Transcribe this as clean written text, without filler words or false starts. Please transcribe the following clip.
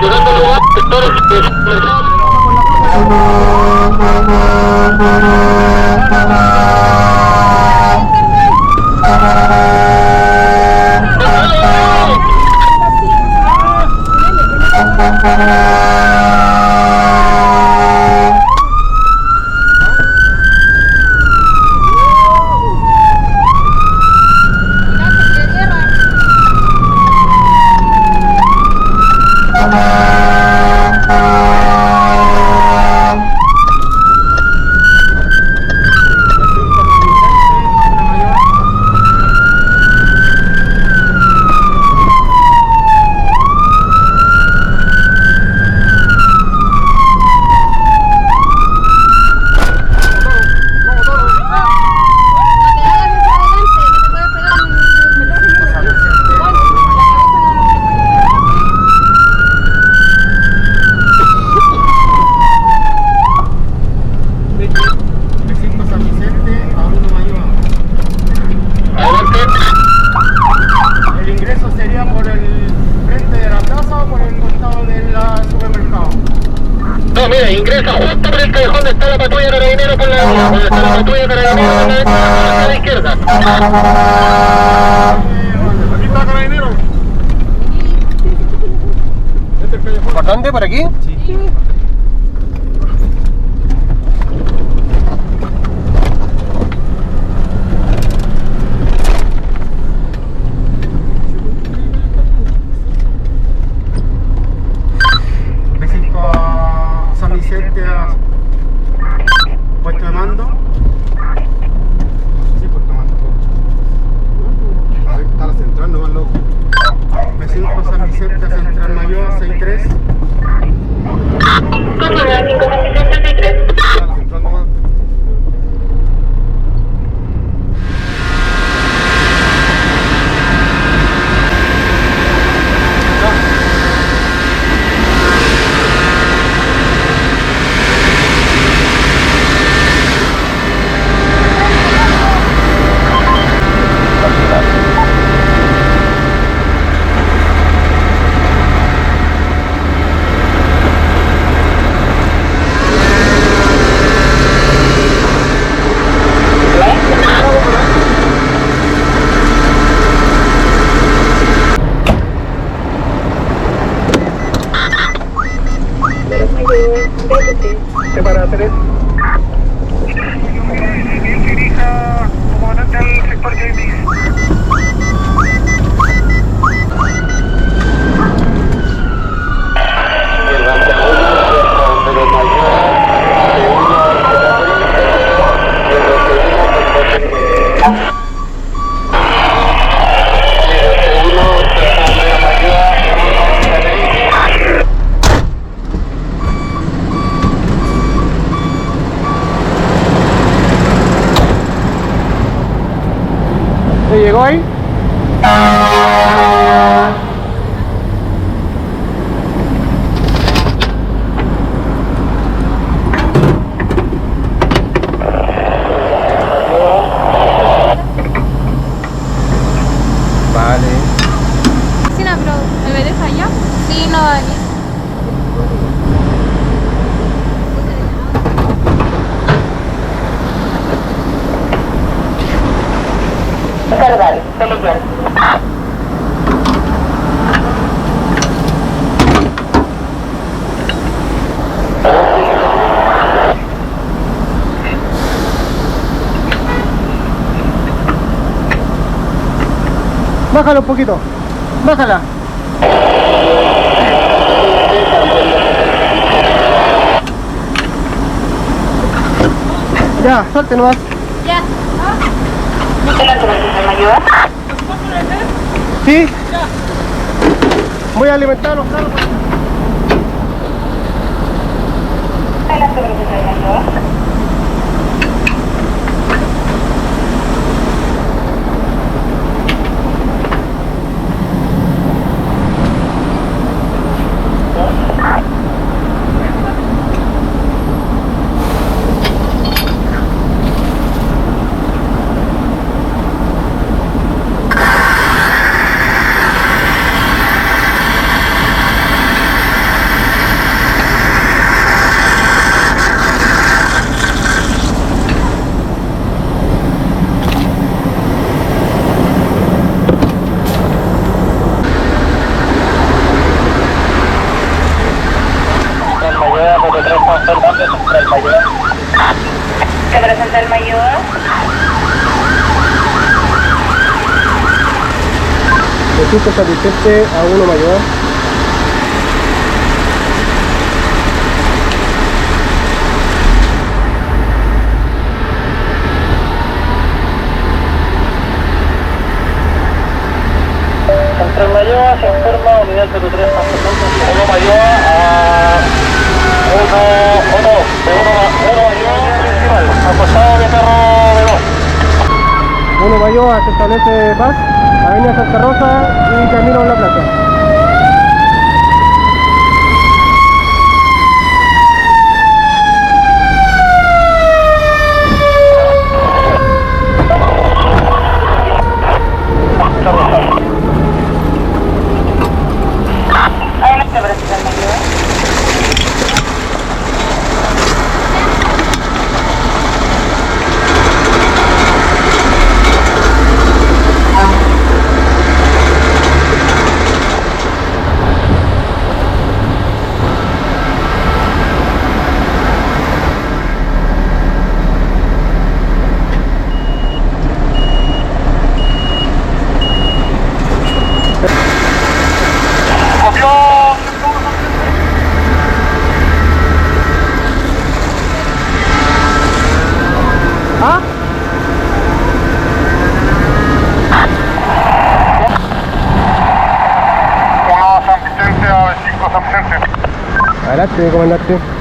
llegando al lugar, sectores ingresa justo por el callejón donde está la patrulla carabinero por la derecha, donde está la patrulla carabinero por la derecha, a la izquierda. Aquí está carabinero. ¿Por dónde? ¿Por aquí? Sí. Puesto de mando. Sí, puesto de mando. A ver, está la central, no más loco. B5 San Vicente, Central Mayor, 63. ¿Cómo era? 5 San Vicente, 63. Está la central nomás. Para 3. Dirija comandante al sector Jamie. ¿Se llegó ahí? Vale. Sí, no, pero ¿me ves allá? Sí, no, Dani. Cargar, peligroso. Bájala un poquito. Bájala. Ya, salte nomás. Ya. ¿Me ayuda? ¿Sí? Voy a alimentar a los carros. 103 confirmando Central Mayor. Se presenta el mayor. Registro satisfecho a 1 mayor. Central Mayor se informa, unidad 03 confirmando 1 Mayor a 1 Mayor principal, acosado de perro veloz. 1 mayor se establece paz, Avenida Santa Rosa y camino a la plaza. Se presenta el mayor. ¿Ah? San Vicente a 5 San Vicente. Adelante, comandante.